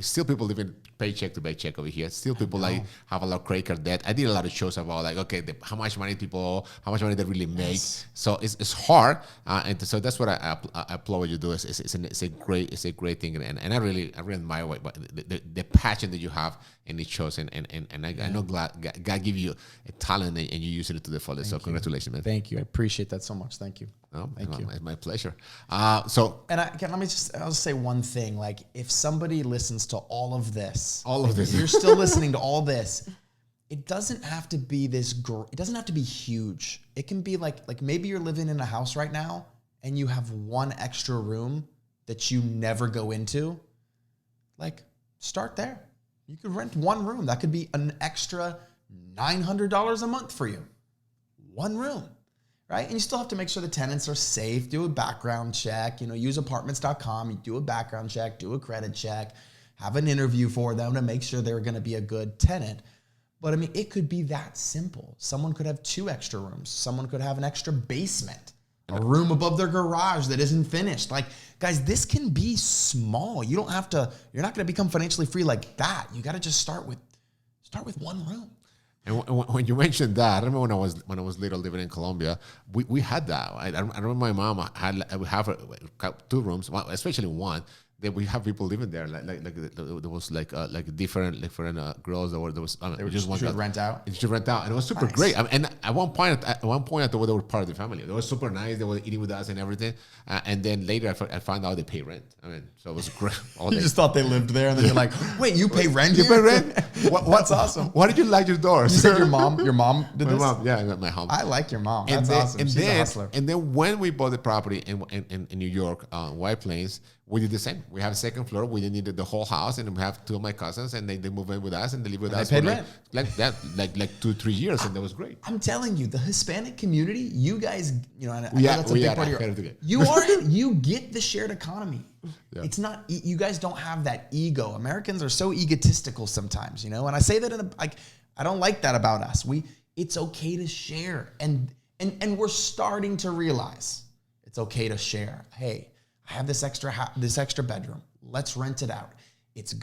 still people living paycheck to paycheck over here. Still people like have a lot of credit card debt. I did a lot of shows about like, okay, how much money how much money they really make. Yes. So it's hard, and so that's what I applaud what you do. It's a great thing, and I really admire the passion that you have in the shows, and I know God give you a talent and you use it to the fullest. So congratulations, man. Thank you. I appreciate that so much. Thank you. Thank you. It's my pleasure. I'll say one thing. Like, if somebody listens to all of this, if you're still listening to all this, it doesn't have to be it doesn't have to be huge. It can be like maybe you're living in a house right now and you have one extra room that you never go into. Like, start there. You could rent one room. That could be an extra $900 a month for you. One room. Right? And you still have to make sure the tenants are safe, do a background check, use apartments.com, you do a background check, do a credit check, have an interview for them to make sure they're going to be a good tenant. But I mean, it could be that simple. Someone could have 2 extra rooms. Someone could have an extra basement, a room above their garage that isn't finished. Like, guys, this can be small. You're not going to become financially free like that. You got to just start with Start with one room. And when you mentioned that, I remember when I was little living in Colombia, we had that. I remember my mom we have 2 rooms, especially one. That we have people living there, like there was like different girls that were there was They were just rent out. It should rent out, and it was super great. I mean, and at one point, I thought they were part of the family. They were super nice. They were eating with us and everything. And then later, I found out they pay rent. I mean, so it was great. You just thought they lived there, and then you're like, wait, you pay rent? You pay rent? That's awesome. Why did you like your doors? You said your mom did this? My mom, yeah, my mom. I like your mom. That's awesome. She's a hustler. And then when we bought the property in New York, White Plains, we did the same. We have a second floor. We didn't need the whole house, and we have 2 of my cousins, and they move in with us, and they live with us. They paid rent like that, like 2-3 years, and that was great. I'm telling you, the Hispanic community, you guys, I know that's a we big are part of you get the shared economy. Yeah. It's not, you guys don't have that ego. Americans are so egotistical sometimes, and I say that I don't like that about us. It's okay to share, and we're starting to realize it's okay to share. Hey, I have this extra bedroom. Let's rent it out. It's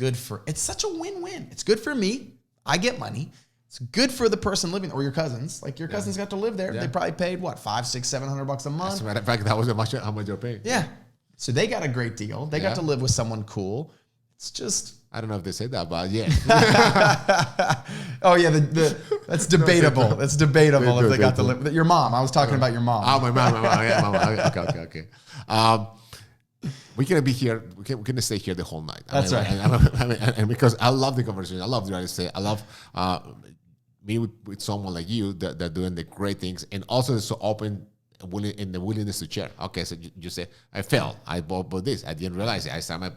such a win-win. It's good for me. I get money. It's good for the person living, or your cousins. Like your cousins got to live there. Yeah. They probably paid what, $500, $600, $700 a month. As a matter of fact, that was how much they're paying. Yeah. So they got a great deal. They got to live with someone cool. It's just, I don't know if they say that, but yeah. Oh yeah, that's debatable. That's debatable if they got to live. Your mom. I was talking about your mom. Oh, my mom. Yeah, mom. Okay. We're gonna be here. We're gonna stay here the whole night. That's right. And because I love the conversation. I love the United States. I love meeting with someone like you that doing the great things, and also so open. In the willingness to share. Okay, so you say I failed. I bought this. I didn't realize it. I started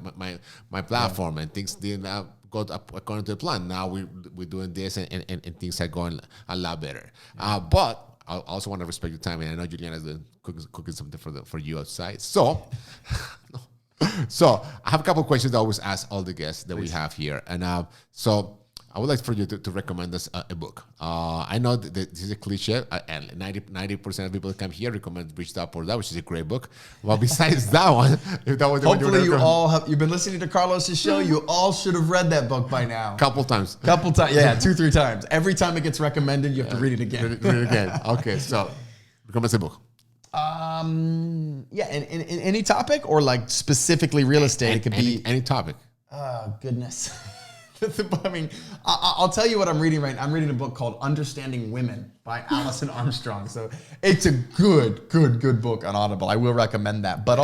my platform and things didn't go up according to the plan. Now we're doing this and things are going a lot better. But I also want to respect your time, and I know Juliana's doing cooking something for you outside. So, I have a couple of questions that I always ask all the guests that we have here, and so. I would like for you to recommend us a book. I know that this is a cliche, and 90% of people that come here recommend Rich Dad Poor Dad, which is a great book. Well, besides that one, if that was hopefully you've been listening to Carlos's show. You all should have read that book by now. Couple times, yeah, 2-3 times. Every time it gets recommended, you have to read it again. Read it again. Okay, so recommend us a book. Yeah, in any topic or like specifically real estate. It could be any topic. Oh goodness. I mean, I'll tell you what I'm reading right now. I'm reading a book called Understanding Women by Alison Armstrong. So it's a good book on Audible. I will recommend that. But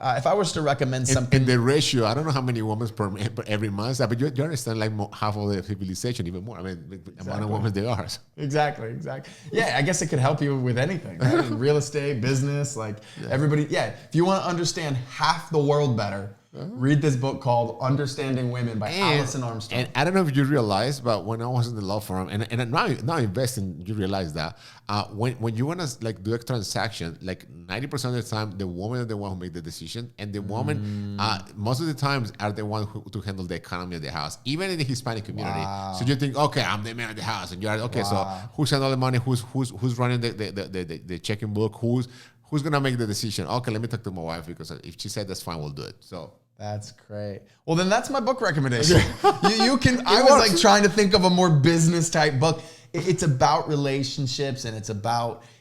if I was to recommend something... And the ratio, I don't know how many women per every month, but you understand like half of the civilization, even more. I mean, the amount of women there are. Exactly. Yeah, I guess it could help you with anything. Right? Real estate, business, everybody. Yeah, if you want to understand half the world better... Read this book called Understanding Women by Alison Armstrong. And I don't know if you realize, but when I was in the law firm, and now investing, you realize that when you want to do a transaction, 90% of the time, the woman is the one who makes the decision, and the woman most of the times are the one to handle the economy of the house, even in the Hispanic community. Wow. So you think, okay, I'm the man of the house, and you're okay. So who's handling the money? Who's running the checking book? Who's gonna make the decision? Okay, let me talk to my wife because if she said that's fine, we'll do it. So. That's great. Well, then that's my book recommendation. You can. I was trying to think of a more business type book. It's about relationships, and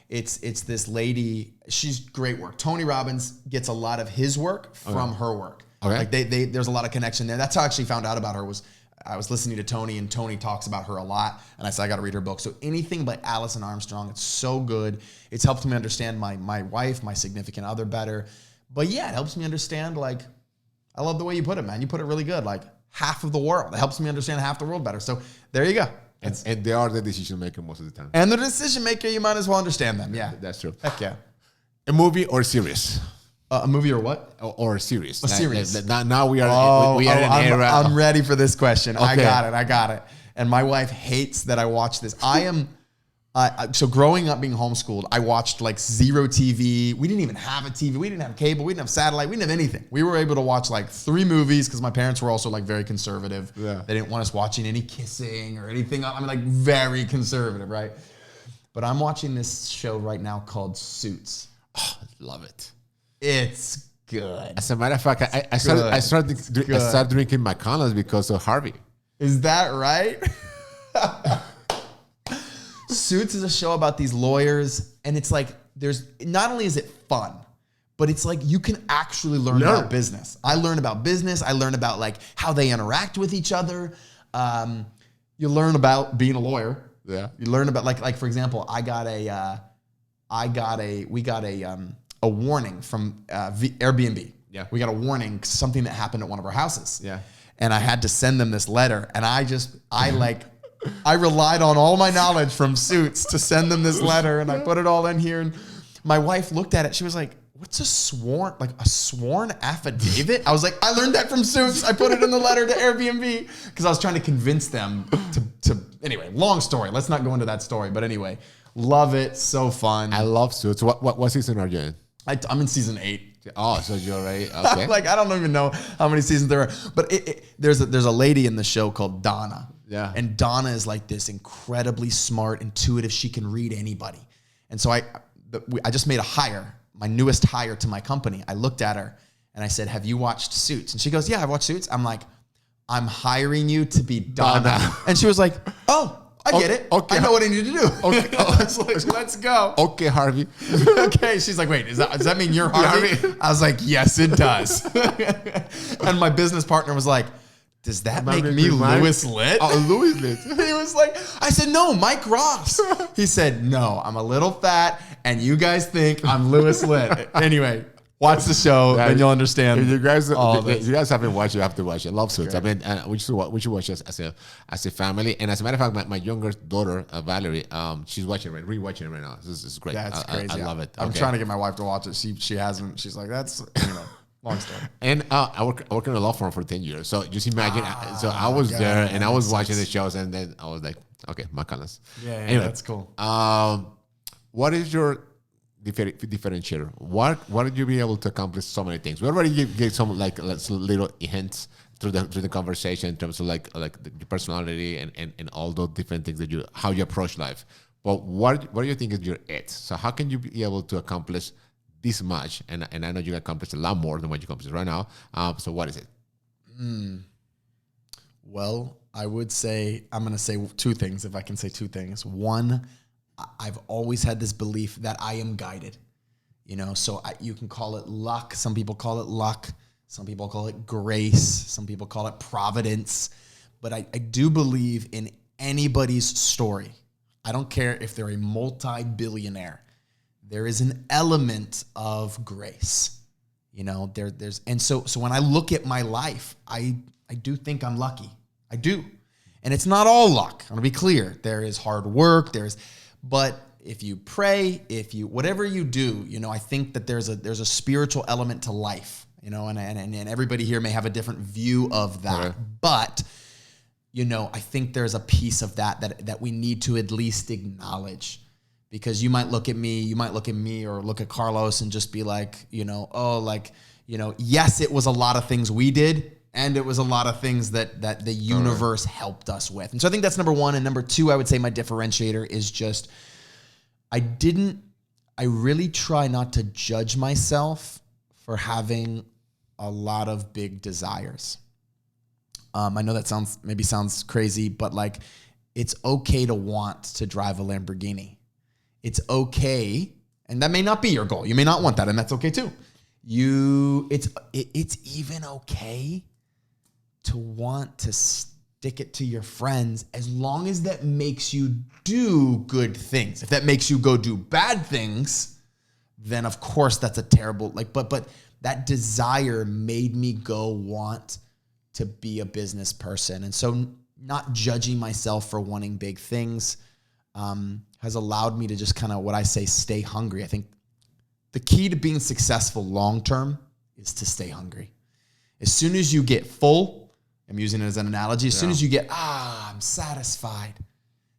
it's this lady. She's great work. Tony Robbins gets a lot of his work from her work. Okay. There's a lot of connection there. That's how I actually found out about her. I was listening to Tony, and Tony talks about her a lot, and I said I got to read her book. So anything by Alison Armstrong, it's so good. It's helped me understand my wife, my significant other better. But yeah, it helps me understand I love the way you put it, man. You put it really good. Half of the world. It helps me understand half the world better. So there you go. And they are the decision maker most of the time. And the decision maker, you might as well understand them. Yeah, that's true. Heck yeah. A movie or series? A movie or what? Or a series. A series. Now we are in an era. I'm ready for this question. Okay. I got it. And my wife hates that I watch this. So growing up being homeschooled, I watched zero TV. We didn't even have a TV. We didn't have cable. We didn't have satellite. We didn't have anything. We were able to watch 3 movies because my parents were also very conservative. Yeah. They didn't want us watching any kissing or anything. I mean, very conservative, right? But I'm watching this show right now called Suits. Oh, I love it. It's good. As a matter of fact, I started drinking McConnell's because of Harvey. Is that right? Suits is a show about these lawyers, and it's like there's not only is it fun, but it's like you can actually learn about business. I learn about business. I learn about like how they interact with each other. You learn about being a lawyer. Yeah. You learn about like for example, we got a warning from Airbnb. Yeah. We got a warning, something that happened at one of our houses. Yeah. And I had to send them this letter, and I relied on all my knowledge from Suits to send them this letter, and I put it all in here. And my wife looked at it. She was like, "What's a sworn affidavit?" I was like, "I learned that from Suits. I put it in the letter to Airbnb," because I was trying to convince them to. Anyway, long story. Let's not go into that story. But anyway, love it. So fun. I love Suits. What season are you in? I'm in season 8. Oh, so you're already okay. Like, I don't even know how many seasons there are, but there's a lady in the show called Donna. Yeah. And Donna is like this incredibly smart, intuitive. She can read anybody. And so I just made a hire, my newest hire to my company. I looked at her and I said, "Have you watched Suits?" And she goes, "Yeah, I've watched Suits." I'm like, "I'm hiring you to be Donna." And she was like, "Oh, I get it. Okay. I know what I need to do." Okay. I was like, "Let's go." Okay, Harvey. Okay. She's like, "Wait, does that mean you're Harvey?" I was like, "Yes, it does." And my business partner was like, "Does that make me Louis Litt?" Oh, Louis Litt. He was like, I said, "No, Mike Ross." He said, "No, I'm a little fat, and you guys think I'm Louis Litt." Anyway, watch the show, and you'll understand. If you guys haven't watched it, you have to watch it. I love Suits. I mean, we should watch it as a family. And as a matter of fact, my younger daughter, Valerie, she's rewatching it right now. This is great. That's crazy. I love it. I'm trying to get my wife to watch it. She hasn't. She's like, "That's anyway." Long story. And I work in a law firm for 10 years. So just imagine. So I was there and I was watching the shows, and then I was like, okay, Macanas. Yeah, anyway, that's cool. What is your differentiator? What did you be able to accomplish so many things? We already gave some like little hints through the conversation in terms of like the personality and all those different things how you approach life. But what do you think is your it? So how can you be able to accomplish this much? And I know you accomplished a lot more than what you accomplished right now. So what is it? Well, I would say, I'm going to say 2 things, if I can say 2 things. One, I've always had this belief that I am guided. So you can call it luck. Some people call it luck. Some people call it grace. Some people call it providence. But I do believe in anybody's story. I don't care if they're a multi-billionaire. There is an element of grace. So when I look at my life, I do think I'm lucky. I do. And it's not all luck. I want to be clear. There is hard work. But if you pray, whatever you do, I think that there's a spiritual element to life, and everybody here may have a different view of that. Okay. But, I think there's a piece of that we need to at least acknowledge. Because you might look at me, or look at Carlos and just be like, yes, it was a lot of things we did, and it was a lot of things that the universe helped us with. And so I think that's number 1. And number 2, I would say my differentiator is just, I really try not to judge myself for having a lot of big desires. I know that sounds crazy, but like, it's okay to want to drive a Lamborghini. It's okay, and that may not be your goal. You may not want that, and that's okay too. It's even okay to want to stick it to your friends, as long as that makes you do good things. If that makes you go do bad things, then of course that's a terrible, but that desire made me go want to be a business person. And so not judging myself for wanting big things has allowed me to just kind of, what I say, stay hungry. I think the key to being successful long-term is to stay hungry. As soon as you get full, I'm using it as an analogy, as soon as you get, I'm satisfied,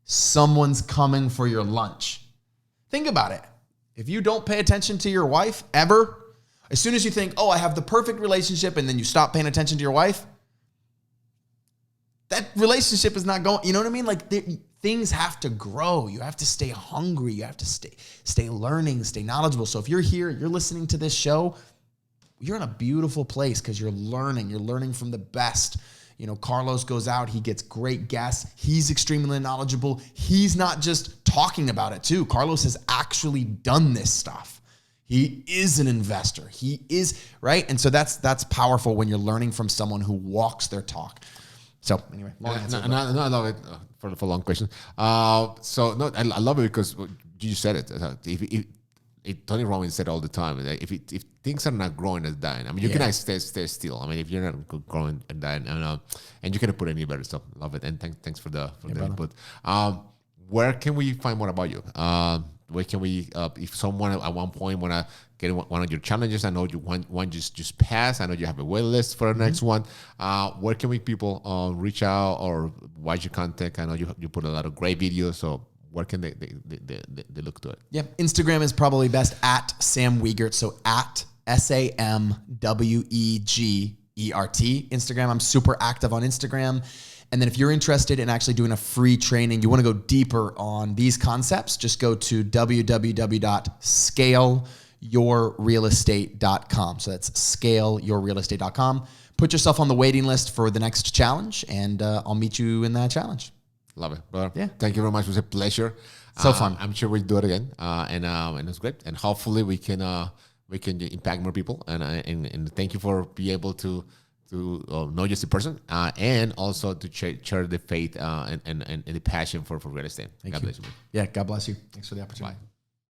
someone's coming for your lunch. Think about it. If you don't pay attention to your wife ever, as soon as you think, I have the perfect relationship, and then you stop paying attention to your wife, that relationship is not going, you know what I mean? Like, things have to grow. You have to stay hungry. You have to stay learning, stay knowledgeable. So if you're here, you're listening to this show, you're in a beautiful place because you're learning from the best. Carlos goes out, he gets great guests. He's extremely knowledgeable. He's not just talking about it too. Carlos has actually done this stuff. He is an investor. He is, right? And so that's powerful when you're learning from someone who walks their talk. So anyway, long answer. I love it for a long question. I love it because you said it. Tony Robbins said all the time that if things are not growing, it's dying. I mean, you cannot stay still. I mean, if you're not growing and dying, and you cannot put any better stuff. Love it, and thanks for the input. Where can we find more about you? Where can we, if someone at one point want to get one of your challenges? I know one just passed. I know you have a wait list for the next one. Where can people reach out or watch your content? I know you put a lot of great videos. So where can they look to it? Yeah, Instagram is probably best at Sam Wegert. So at SAMWEGERT. Instagram. I'm super active on Instagram. And then if you're interested in actually doing a free training, you want to go deeper on these concepts, just go to www.scaleyourrealestate.com. So that's scaleyourrealestate.com. Put yourself on the waiting list for the next challenge, and I'll meet you in that challenge. Love it. Well, thank you very much. It was a pleasure. So fun. I'm sure we'll do it again. And it's great. And hopefully we can impact more people. And thank you for being able to know just the person and also to share the faith and the passion for real estate. God bless you. Yeah, God bless you. Thanks for the opportunity. Bye.